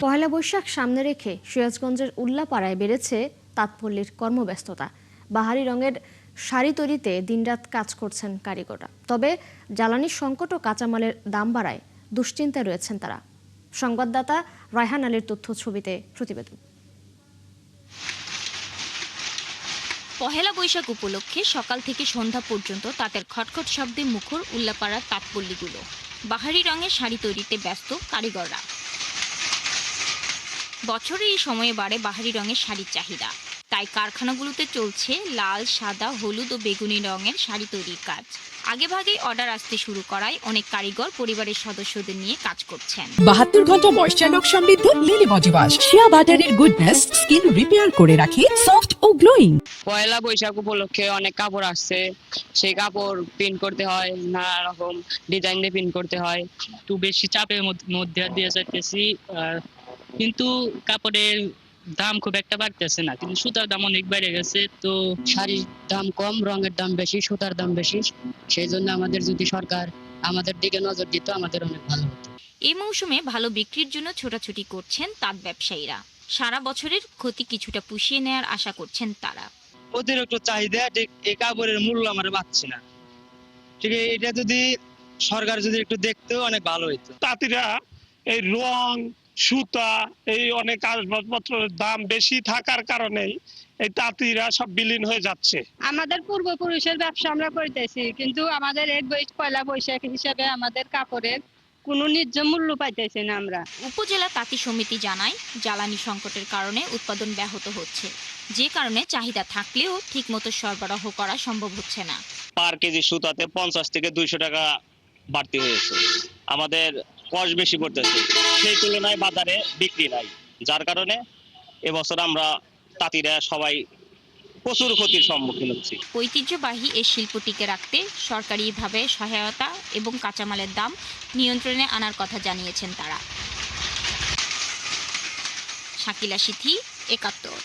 পহেলা বৈশাখ সামনে রেখে সিরাজগঞ্জের উল্লাপাড়ায় বেড়েছে তাঁতপল্লীর কর্মব্যস্ততা। বাহারি রঙের শাড়ি তৈরিতে দিনরাত কাজ করছেন কারিগররা। তবে জ্বালানির সংকট ও কাঁচামালের দাম বাড়ায় দুশ্চিন্তায় রয়েছেন তারা। সংবাদদাতা রায়হান আলীর তথ্য ছবিতে প্রতিবেদন। পহেলা বৈশাখ উপলক্ষে সকাল থেকে সন্ধ্যা পর্যন্ত তাঁতের খটখট শব্দে মুখর উল্লাপাড়ার তাঁতপল্লীগুলো। বাহারি রঙের শাড়ি তৈরিতে ব্যস্ত কারিগররা। বছরে এই সময়ে বাড়ে বাহারি রঙের শাড়ির চাহিদা, তাই কারখানাগুলোতে চলছে লাল, সাদা, হলুদ ও বেগুনি রঙের শাড়ি তৈরির কাজ। আগেভাগেই অর্ডার আসতে শুরু করায় অনেক কারিগর পরিবারের সদস্যদের নিয়ে কাজ করছেন। 72 ঘন্টা ময়েশ্চার লক সমৃদ্ধ লিলি বডি ওয়াশ, শিয়া বাটারের গুডনেস স্কিন রিপেয়ার করে রাখে সফট ও গ্লোয়িং। পয়লা বৈশাখ উপলক্ষে অনেক কাপড় আসছে, সেই কাপড় প্রিন্ট করতে হয়, নানা রকম ডিজাইন দিয়ে প্রিন্ট করতে হয়। একটু বেশি চাপের মধ্যে দিয়ে যাইতেছি, কিন্তু কাপড়ের দাম খুব একটা বাড়তেছে না, কিন্তু সুতার দাম অনেক বেড়ে গেছে। তো শাড়ির দাম কম, রঙের দাম বেশি, সুতার দাম বেশি। সেই জন্য আমাদের যদি সরকার আমাদের দিকে নজর দিত আমাদের অনেক ভালো হতো। এই মৌসুমে ভালো বিক্রির জন্য ছোটাছুটি করছেন তাঁত ব্যবসায়ীরা। সারা বছরের ক্ষতি কিছুটা পুষিয়ে নেয়ার আশা করছেন তারা। অতিরিক্ত চাহিদা, ঠিক এই কাপড়ের মূল্য আমরা পাচ্ছি না। ঠিক এটা যদি সরকার যদি একটু দেখতো অনেক ভালো হইতো। তাঁতিরা এই রং, সুতা, এই অনেক আসবাবপত্রের দাম বেশি থাকার কারণেই এই তাঁতিরা সব বিলীন হয়ে যাচ্ছে। আমাদের পূর্বপুরুষের ব্যবসা আমরা করতেছি, কিন্তু আমাদের এই পয়লা বৈশাখ হিসেবে আমাদের কাপড়ের কোনো ন্যায্য মূল্য পাইতেছি না আমরা। উপজেলা তাঁতি সমিতি জানায়, জ্বালানি সংকটের কারণে উৎপাদন ব্যাহত হচ্ছে, যে কারণে চাহিদা থাকলেও ঠিকমতো সরবরাহ করা সম্ভব হচ্ছে না। পার কেজি সুতাতে 50 থেকে 200 টাকা বাড়তি হয়েছে। আমাদের কস্ট বেশি পড়তেছে, সেই তুলনায় বাজারে বিক্রি নাই, যার কারণে এবছর আমরা তাঁতিরা সবাই প্রচুর ক্ষতির সম্মুখীন হচ্ছি। ঐতিহ্যবাহী এই শিল্পটিকে রাখতে সরকারিভাবে সহায়তা এবং কাঁচামালের দাম নিয়ন্ত্রণে আনার কথা জানিয়েছেন তারা। শাকিলা সিথি, ৭১।